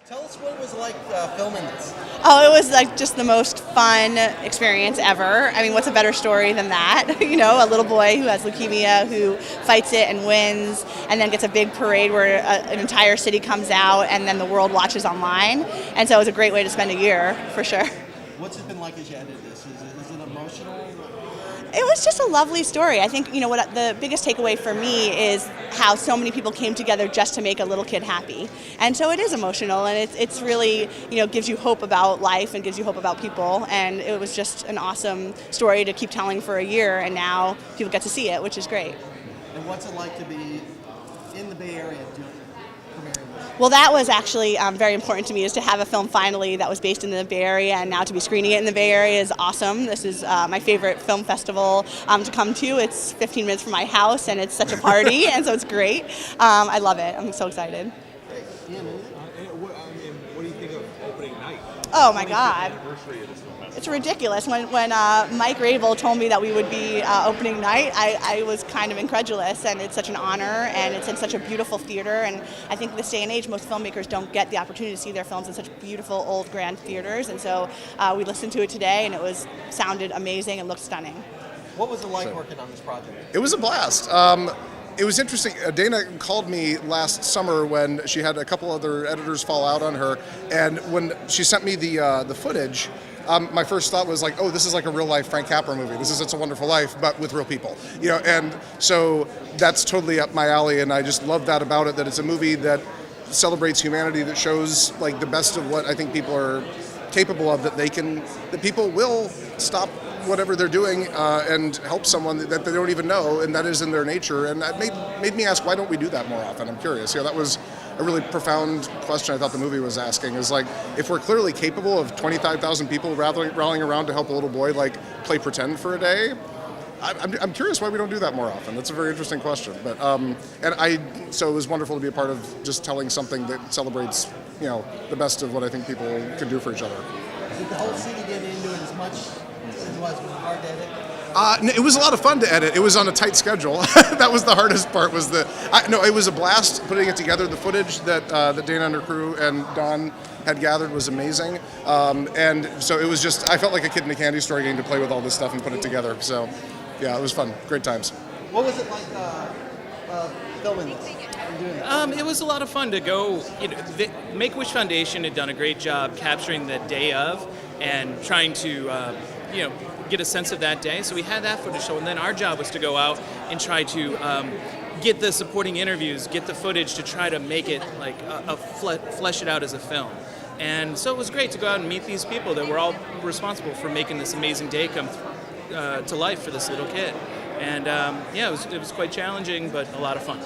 Tell us what it was like filming this. Oh, it was like just the most fun experience ever. I mean, what's a better story than that? You know, a little boy who has leukemia who fights it and wins, and then gets a big parade where an entire city comes out, and then the world watches online. And so it was a great way to spend a year, for sure. What's it been like as you edited this? Is it emotional? It was just a lovely story. I think, what the biggest takeaway for me is how so many people came together just to make a little kid happy. And so it is emotional, and it's really, gives you hope about life and gives you hope about people. And it was just an awesome story to keep telling for a year, and now people get to see it, which is great. And what's it like to be in the Bay Area premiering this? Well, that was actually very important to me, is to have a film finally that was based in the Bay Area, and now to be screening it in the Bay Area is awesome. This is my favorite film festival to come to. It's 15 minutes from my house, and it's such a party, and so it's great. I love it. I'm so excited. What do you think of opening night? Oh my God. Anniversary of this film festival. It's ridiculous. When Mike Rabel told me that we would be opening night, I was kind of incredulous, and it's such an honor, and it's in such a beautiful theater, and I think this day and age most filmmakers don't get the opportunity to see their films in such beautiful old grand theaters, and so we listened to it today, and it sounded amazing and looked stunning. What was it like working on this project? It was a blast. It was interesting. Dana called me last summer when she had a couple other editors fall out on her, and when she sent me the footage, my first thought was like, oh, this is like a real life Frank Capra movie. This is It's a Wonderful Life, but with real people. And so that's totally up my alley, and I just love that about it, that it's a movie that celebrates humanity, that shows like the best of what I think people are capable of, that people will stop whatever they're doing and help someone that they don't even know, and that is in their nature. And that made me ask, why don't we do that more often? I'm curious. That was a really profound question I thought the movie was asking, is like, if we're clearly capable of 25,000 people rallying around to help a little boy like play pretend for a day, I'm curious why we don't do that more often. That's a very interesting question. But so it was wonderful to be a part of just telling something that celebrates the best of what I think people can do for each other. Did the whole city get into it as much as it was hard to edit? It was a lot of fun to edit. It was on a tight schedule. That was the hardest part. It was a blast putting it together. The footage that Dana and her crew and Don had gathered was amazing. And so it was just, I felt like a kid in a candy store getting to play with all this stuff and put it together. So yeah, it was fun. Great times. What was it like filming this and doing that? It was a lot of fun to go. The Make-A-Wish Foundation had done a great job capturing the day of and trying to, get a sense of that day. So we had that footage show, and then our job was to go out and try to get the supporting interviews, get the footage to try to make it like flesh it out as a film. And so it was great to go out and meet these people that were all responsible for making this amazing day come to life for this little kid. And it was quite challenging, but a lot of fun.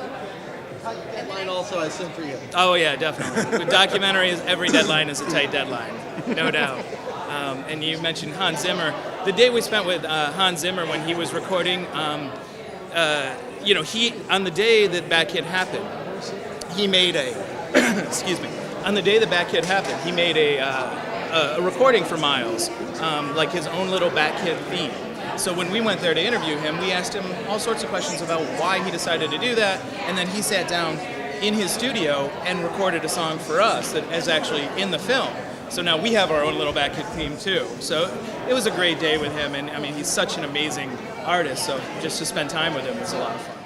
Deadline also, I assume, for you. Oh yeah, definitely. With documentaries, every deadline is a tight deadline, no doubt. And you mentioned Hans Zimmer. The day we spent with Hans Zimmer when he was recording, he on the day that Batkid happened, he made excuse me. On the day that Batkid happened, he made a recording for Miles, like his own little Batkid theme. So when we went there to interview him, we asked him all sorts of questions about why he decided to do that, and then he sat down in his studio and recorded a song for us that is actually in the film. So now we have our own little Batkid theme too. So it was a great day with him, and I mean, he's such an amazing artist, so just to spend time with him was a lot of fun.